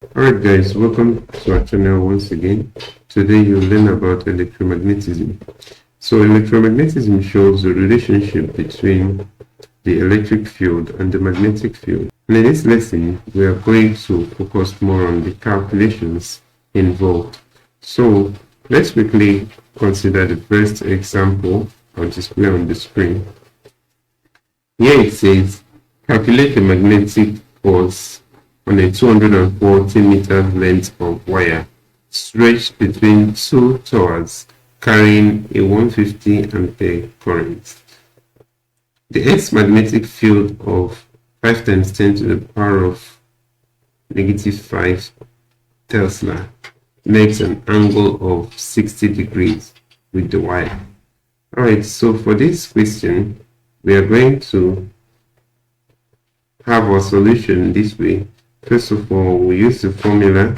Alright guys, welcome to our channel once again. Today you'll learn about electromagnetism. So electromagnetism shows the relationship between the electric field and the magnetic field. And in this lesson, we are going to focus more on the calculations involved. So let's quickly consider the first example I'll display on the screen. Here it says, calculate the magnetic force on a 240 meter length of wire stretched between two towers carrying a 150 ampere current. The Earth's magnetic field of 5 times 10 to the power of -5 Tesla makes an angle of 60 degrees with the wire. Alright, so for this question, we are going to have our solution this way. First of all, we use the formula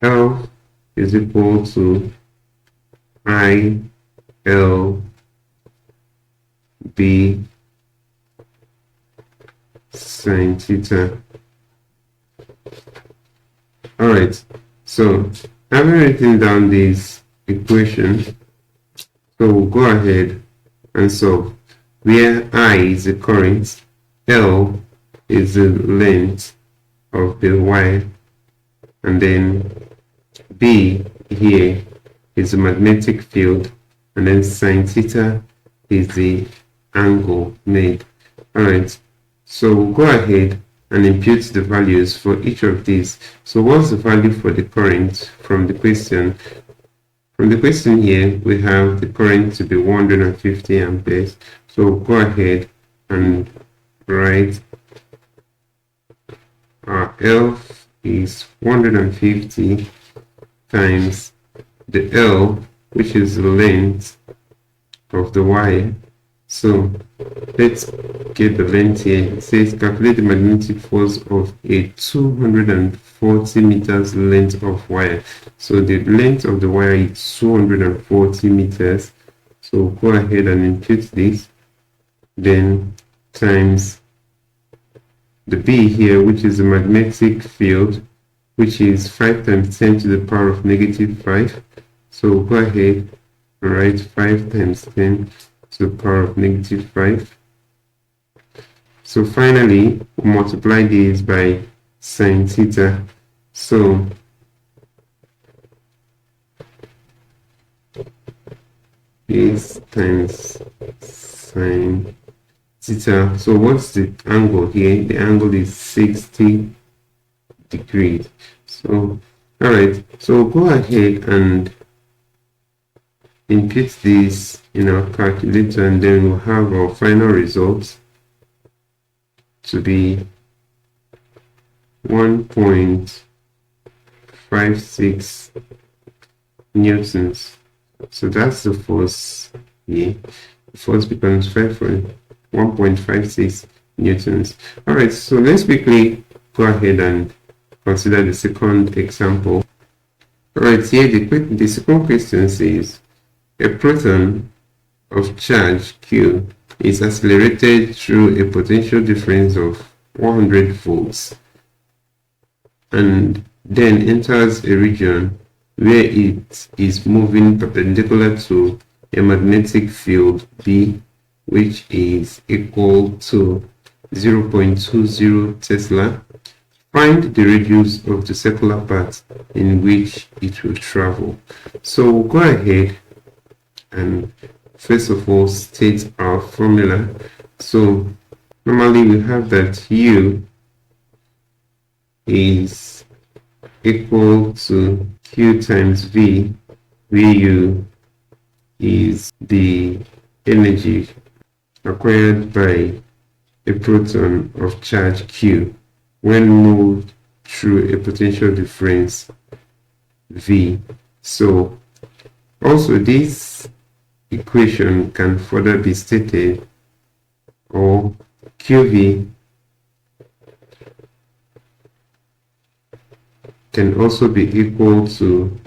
L is equal to I L B sine theta. Alright, so having written down this equation, so we'll go ahead and solve. Where I is the current, L is the length of the wire, and then B here is the magnetic field, and then sine theta is the angle made. Alright, so we'll go ahead and impute the values for each of these. So what's the value for the current from the question? From the question here, we have the current to be 150 amperes. So we'll go ahead and write our L is 150 times the L, which is the length of the wire. So let's get the length here. It says calculate the magnetic force of a 240 meters length of wire. So the length of the wire is 240 meters. So go ahead and impute this, then times the B here, which is the magnetic field, which is 5 times 10 to the power of -5. So go ahead and write 5 times 10 to the power of -5. So finally, we'll multiply this by sine theta. So this times sine theta. So what's the angle here? The angle is 60 degrees. So alright, so go ahead and input this in our calculator, and then we'll have our final result to be 1.56 newtons. So that's the force here. The force becomes 1.56 newtons. Alright, so let's quickly go ahead and consider the second example. Alright, here the second question says a proton of charge Q is accelerated through a potential difference of 100 volts and then enters a region where it is moving perpendicular to a magnetic field B, which is equal to 0.20 Tesla. Find the radius of the circular path in which it will travel. So we'll go ahead and first of all state our formula. So normally we have that U is equal to Q times V, where U is the energy acquired by a proton of charge Q when moved through a potential difference V. So also this equation can further be stated, or QV can also be equal to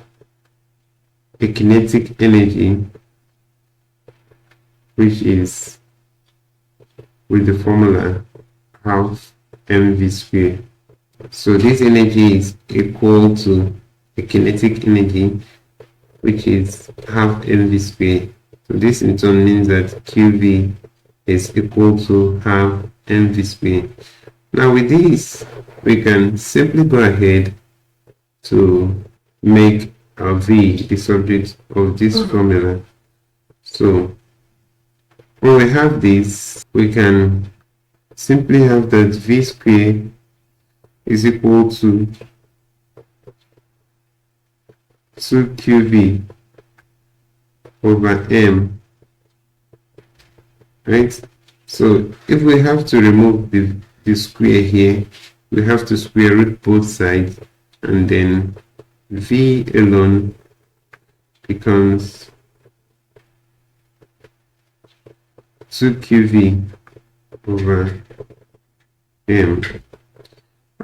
a kinetic energy, which is with the formula half mv squared. So this energy is equal to the kinetic energy, which is half mv squared. So this in turn means that QV is equal to half mv squared. Now with this, we can simply go ahead to make our V the subject of this formula. So when we have this, we can simply have that V squared is equal to 2QV over M, right? So if we have to remove the square here, we have to square root both sides, and then V alone becomes 2QV over M.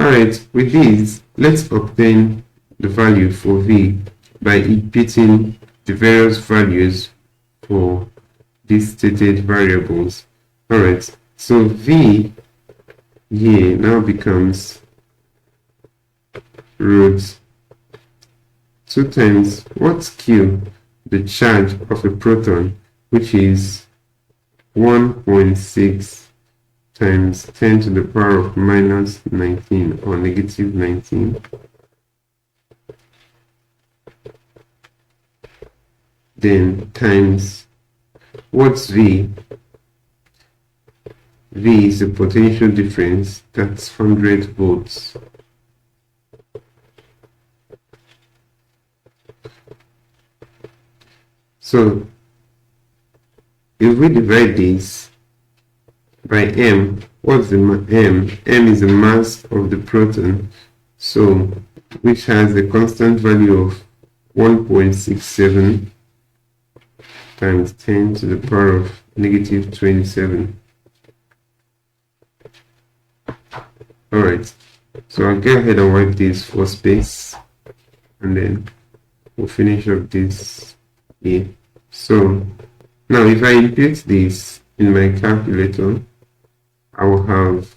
Alright, with these, let's obtain the value for V by inputting the various values for these stated variables. Alright, so V here now becomes root 2 times what's Q? The charge of a proton, which is 1.6 times 10 to the power of minus 19 or negative 19. Then times what's V? V is the potential difference, that's 100 volts. So if we divide this by M, what's the M? M is the mass of the proton, so which has a constant value of 1.67 times 10 to the power of negative 27. Alright, so I'll go ahead and wipe this for space, and then we'll finish up this here. So now if I input this in my calculator, I will have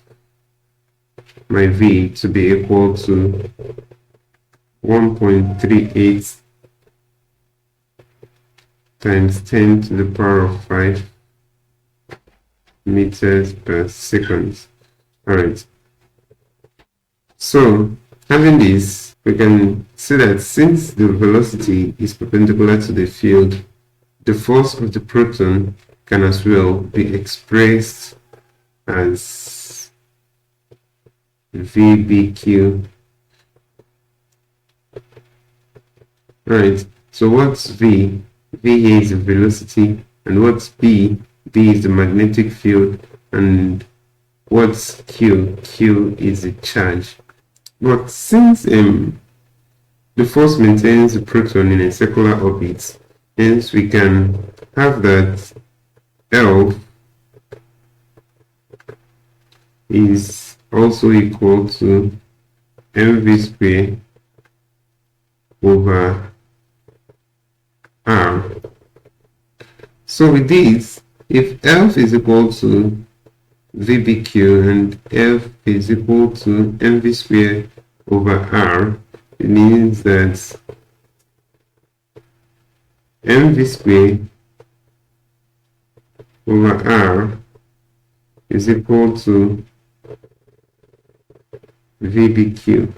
my V to be equal to 1.38 times 10 to the power of 5 meters per second. Alright, so having this, we can see that since the velocity is perpendicular to the field, the force of the proton can as well be expressed as VBQ. Right, so what's V? V here is the velocity, and what's B? B is the magnetic field, and what's Q? Q is the charge. But since the force maintains the proton in a circular orbit, hence we can have that L is also equal to mv squared over r. So with this, if F is equal to VBQ and F is equal to mv squared over r, it means that mv squared over r is equal to VBQ.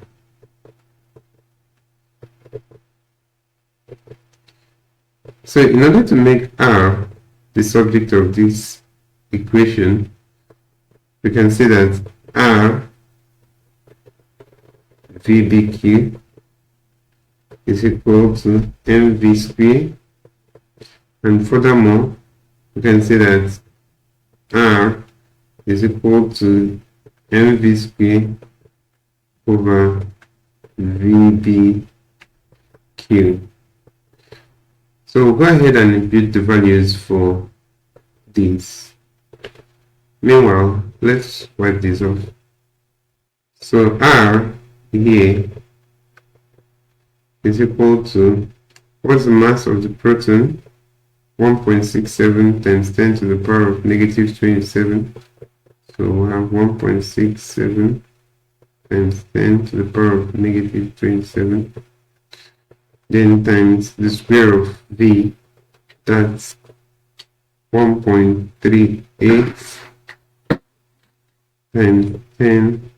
So in order to make r the subject of this equation, we can say that r VBQ is equal to mv squared, and furthermore we can say that r is equal to mv squared over VBQ. So we'll go ahead and input the values for these. Meanwhile, let's wipe this off. So R here is equal to, what's the mass of the proton? 1.67 times 10 to the power of negative 27. So we'll have 1.67 times 10 to the power of negative 27, then times the square of V, that's 1.38 times 10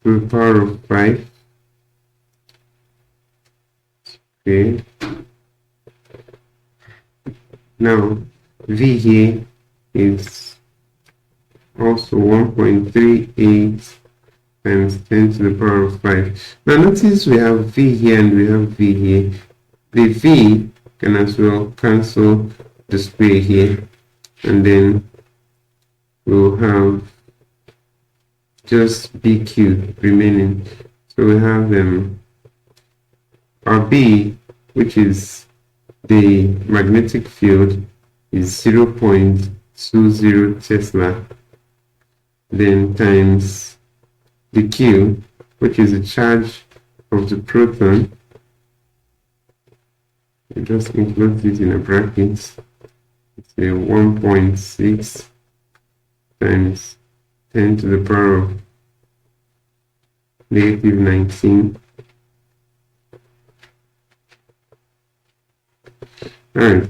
to the power of 5. Okay. Now, V here is also 1.38 times 10 to the power of 5. Now, notice we have V here and we have V here. The V can as well cancel the square here, and then we'll have just BQ remaining. So we have our B, which is the magnetic field, is 0.20 Tesla, then times the Q, which is the charge of the proton. I just include this in a bracket. It's a 1.6 times 10 to the power of negative 19. Alright.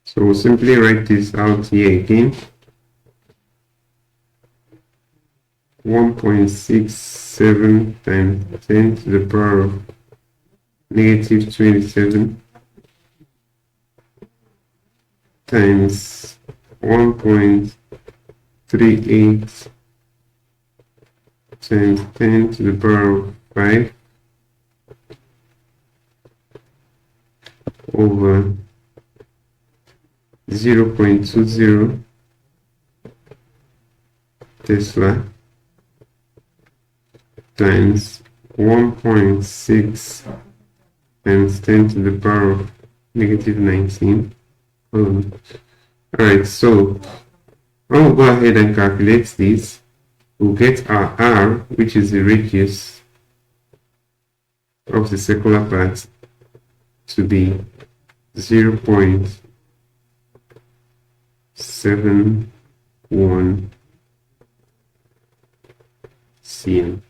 So we'll simply write this out here again. 1.67 times 10 to the power of negative 27 times 1.38 times 10 to the power of 5 over 0.20 Tesla times 1.6 times 10 to the power of negative 19. Alright, so when we go ahead and calculate this, we'll get our R, which is the radius of the circular part, to be 0.71 cm.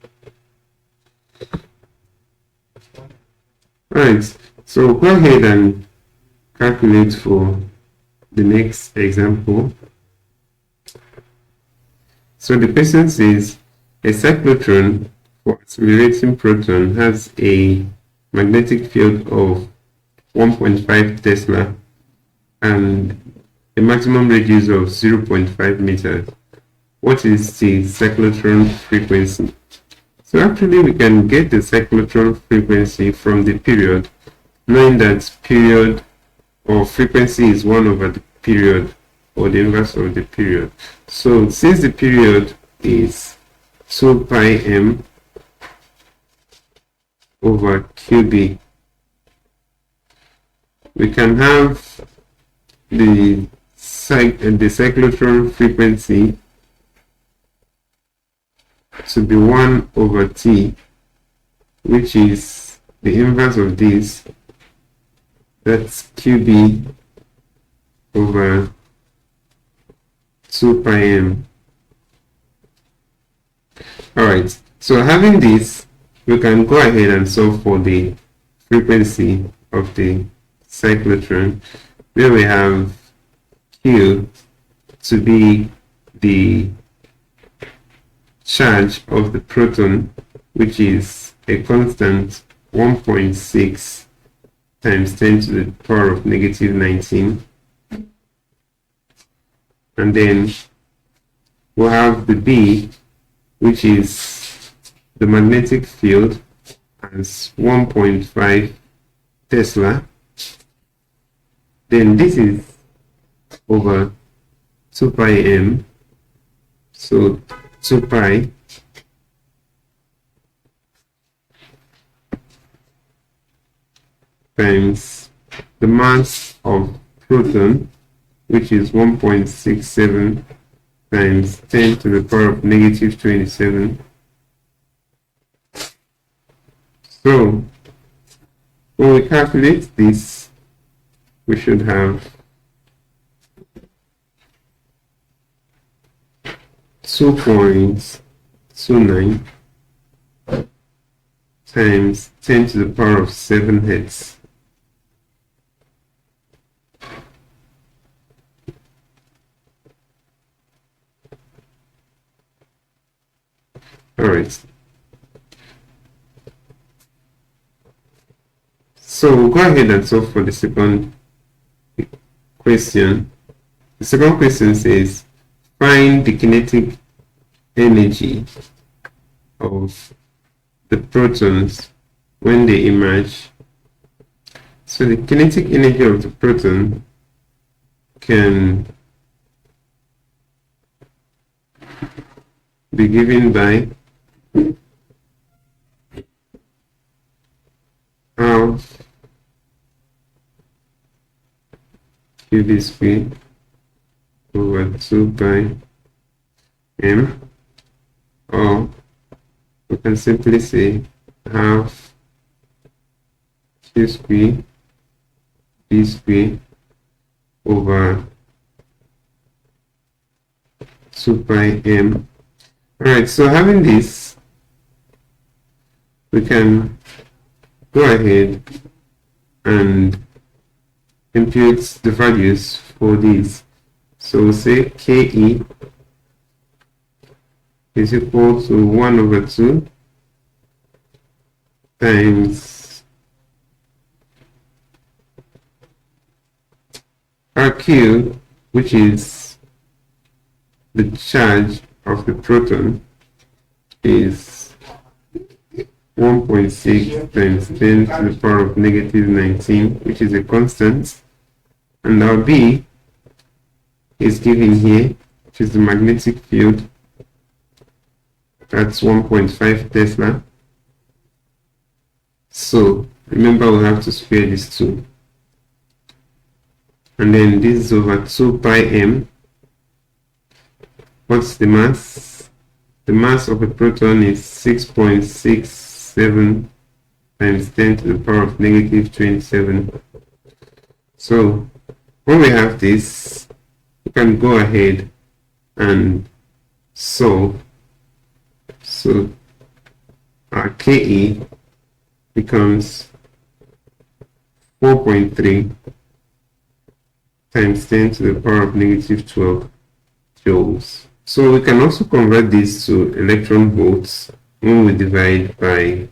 Right, so go ahead and calculate for the next example. So the question says a cyclotron for accelerating proton has a magnetic field of 1.5 Tesla and a maximum radius of 0.5 meters. What is the cyclotron frequency? So actually we can get the cyclotron frequency from the period, knowing that period or frequency is 1 over the period or the inverse of the period. So since the period is 2 pi m over qb, we can have the cyclotron frequency to be 1 over t, which is the inverse of this. That's qb over 2 pi m. Alright, so having this, we can go ahead and solve for the frequency of the cyclotron, where we have Q to be the charge of the proton, which is a constant 1.6 times 10 to the power of negative 19. And then we'll have the B, which is the magnetic field, as 1.5 Tesla. Then this is over 2 pi m, so 2 pi times the mass of proton, which is 1.67 times 10 to the power of negative 27. So when we calculate this, we should have 2.29 times 10 to the power of 7 hertz. Alright. So we'll go ahead and solve for the second question. The second question says, find the kinetic energy of the protons when they emerge. So the kinetic energy of the proton can be given by half QB squared over 2 pi m, or we can simply say half Q squared B squared over 2 pi m. Alright, so having this, we can go ahead and impute the values for these. So we'll say Ke is equal to 1 over 2 times Rq, which is the charge of the proton, is 1.6 times 10 to the power of negative 19, which is a constant, and our B is given here, which is the magnetic field. That's 1.5 Tesla. So remember, we'll have to square these two, and then this is over 2 pi m. What's the mass? The mass of a proton is 6.67 times 10 to the power of negative 27. So when we have this, we can go ahead and solve. So our Ke becomes 4.3 times 10 to the power of negative 12 joules. So we can also convert this to electron volts when we divide by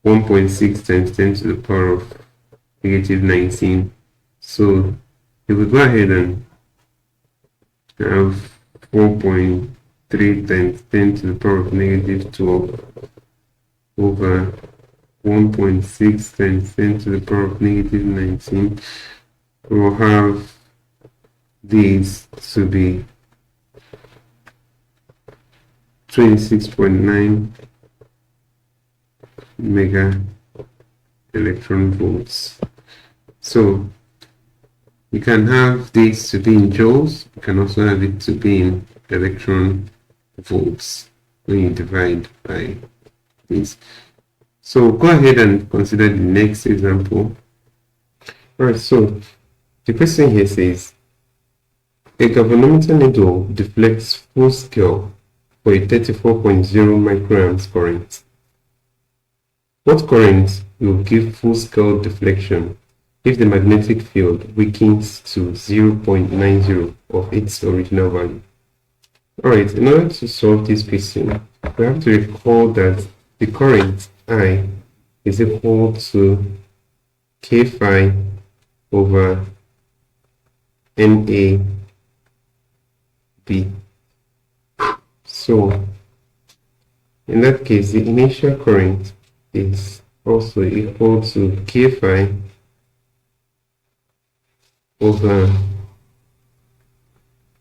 1.6 times 10 to the power of negative 19. So if we go ahead and have 4.3 times 10 to the power of negative 12 over 1.6 times 10 to the power of negative 19, we'll have these to be 26.9 mega electron volts. So you can have this to be in joules, you can also have it to be in electron volts when you divide by this. So go ahead and consider the next example. Alright, so the question here says, a galvanometer needle deflects full scale for a 34.0 microamps current. What current will give full scale deflection if the magnetic field weakens to 0.90 of its original value? Alright, in order to solve this question, we have to recall that the current I is equal to K phi over NA B. So in that case, the initial current is also equal to K phi over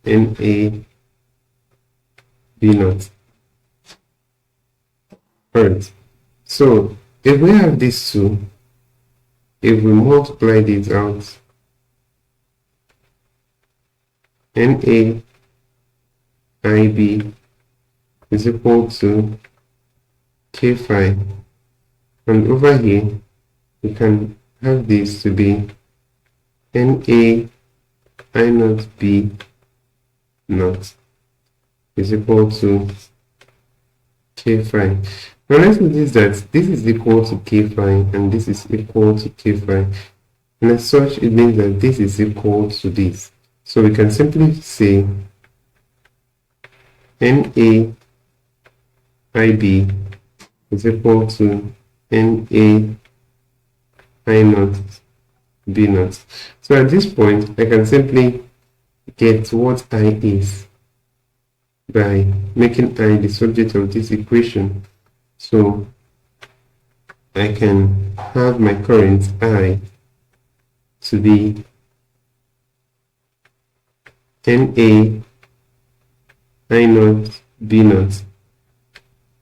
NA B naught. Alright, so if we have these two, if we multiply these out, NA IB is equal to K phi, and over here we can have this to be NA I naught B naught is equal to K phi. Now let's notice that this is equal to K phi and this is equal to K phi. And as such, it means that this is equal to this. So we can simply say NA IB is equal to NA I naught B naught. So at this point, I can simply get what I is by making I the subject of this equation. So I can have my current I to be NA I naught B naught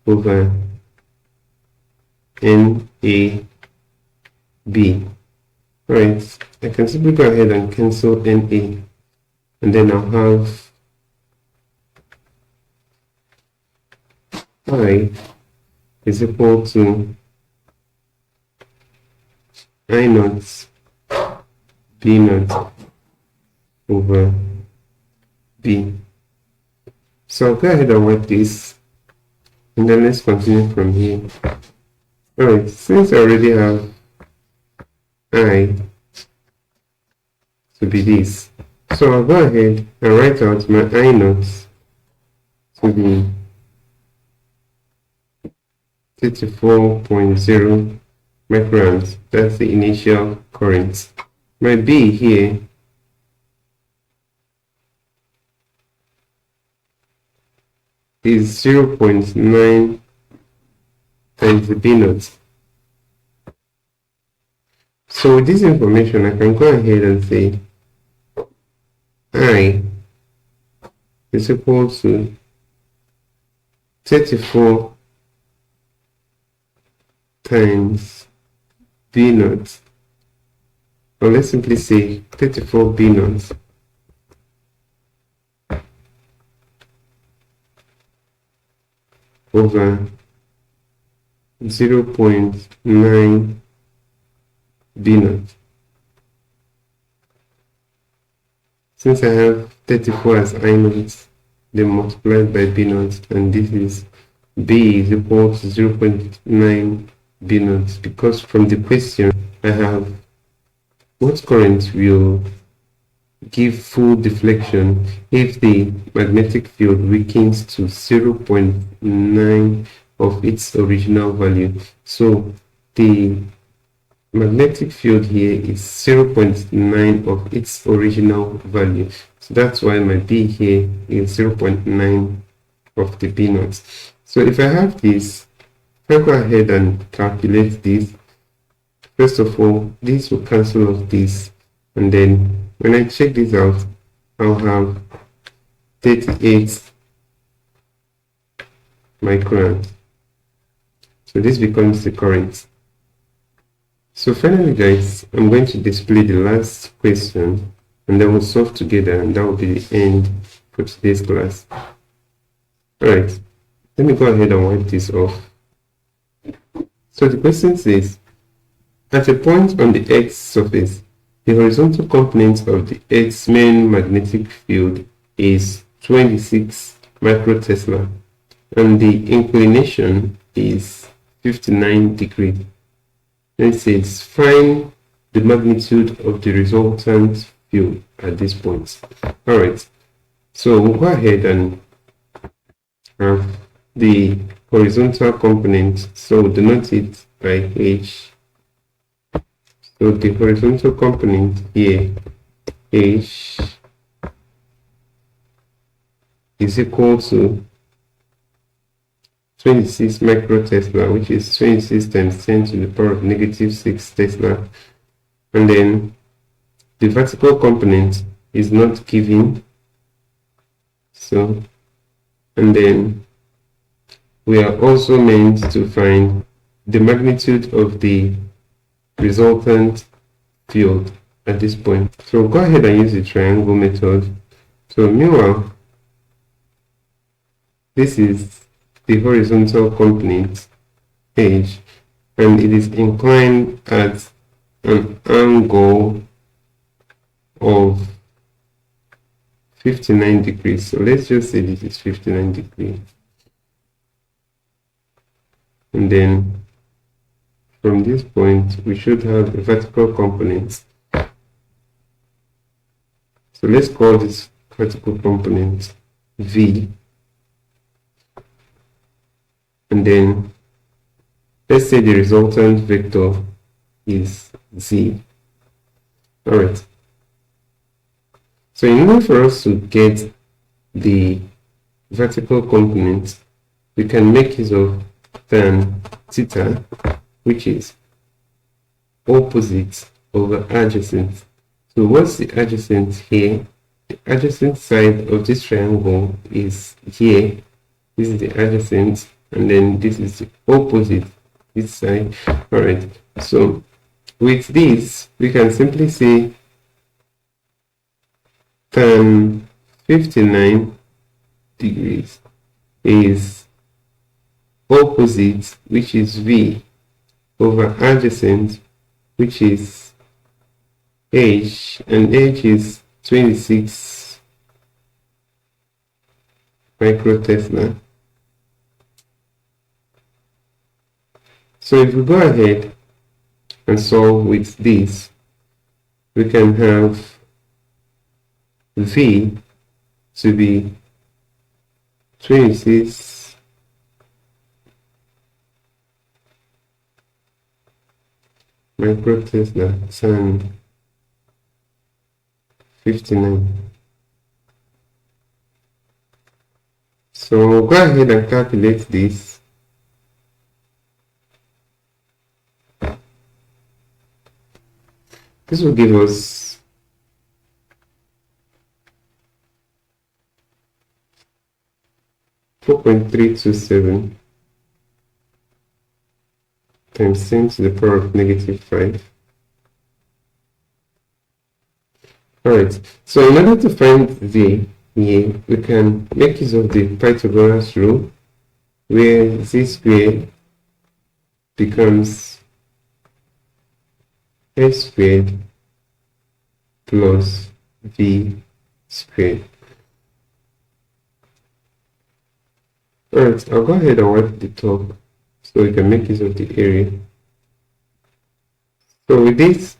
over NA B. Alright, I can simply go ahead and cancel NA, and then I'll have I is equal to I naught B naught over B. So I'll go ahead and write this, and then let's continue from here. Alright, since I already have I to be this, so I'll go ahead and write out my I naught to be 34.0 microamps. That's the initial current. My B here is 0.9 times the B naught. So with this information, I can go ahead and say I is equal to 34 times B naught, or let's simply say 34 B naught over 0.9 B naught. Since I have 34 as I naught, then multiplied by B naught, and this is B is equal to 0.9 B naught, because from the question I have what current will give full deflection if the magnetic field weakens to 0.9 of its original value. So the magnetic field here is 0.9 of its original value. So that's why my B here is 0.9 of the B naught. So if I have this, if I go ahead and calculate this, first of all, this will cancel off this, and then when I check this out, I'll have 38 microamps. So this becomes the current. So finally, guys, I'm going to display the last question, and then we'll solve together, and that will be the end for today's class. Alright, let me go ahead and wipe this off. So the question says, at a point on the Earth's surface, the horizontal component of the Earth's main magnetic field is 26 microtesla, and the inclination is 59 degrees. Then it says, find the magnitude of the resultant field at this point. Alright, so we'll go ahead and have the horizontal component, so we'll denote it by H. So the horizontal component here, H, is equal to 26 microtesla, which is 26 times 10 to the power of negative 6 Tesla. And then the vertical component is not given. So, and then we are also meant to find the magnitude of the resultant field at this point. So go ahead and use the triangle method. So meanwhile, this is the horizontal component H, and it is inclined at an angle of 59 degrees. So let's just say this is 59 degrees. And then from this point, we should have a vertical component. So let's call this vertical component V. And then let's say the resultant vector is Z. Alright. So in order for us to get the vertical component, we can make use of tan theta, which is opposite over adjacent. So what's the adjacent here? The adjacent side of this triangle is here. This is the adjacent, and then this is the opposite, this side. Alright, so with this, we can simply say tan 59 degrees is opposite, which is V, over adjacent, which is H, and H is 26 microtesla. So if we go ahead and solve with this, we can have V to be 26 microtesla tan 59. So we'll go ahead and calculate this. This will give us 4.327 times 10 to the power of -5. Alright, so in order to find V here, we can make use of the Pythagoras rule, where Z squared becomes S squared plus V squared. Alright, I'll go ahead and wipe the top so we can make use of the area. So with this,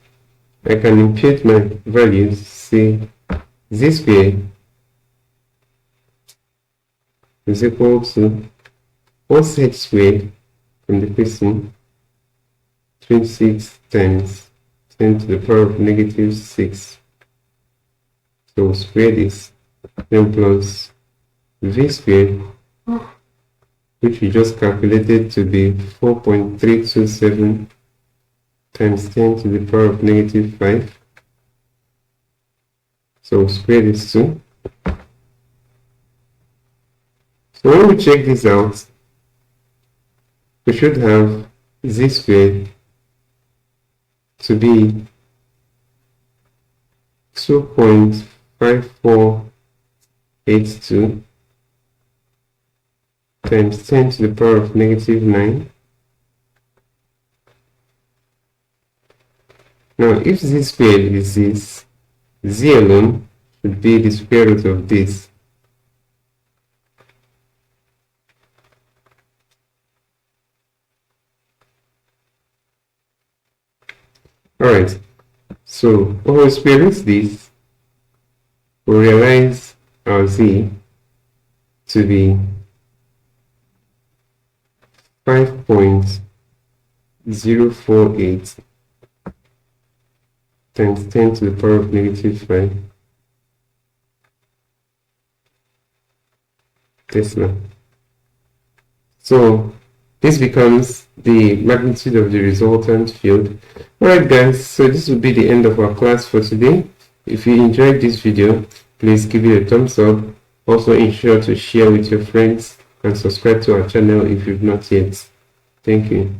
I can impute my values. Say Z squared is equal to 4z squared from the question, 26 times 10 to the power of -6. So square this, then plus V squared, which we just calculated to be 4.327 times 10 to the power of -5. So square this too. So when we check this out, we should have Z squared to be 2.5482 times 10 to the power of -9. Now, if Z squared is this, Z alone should be the square root of this. Alright, so when we square root this, we realize our Z to be 5.048 times 10 to the power of -5 Tesla. So this becomes the magnitude of the resultant field. Alright guys, so this will be the end of our class for today. If you enjoyed this video, please give it a thumbs up. Also ensure to share with your friends and subscribe to our channel if you've not yet. Thank you.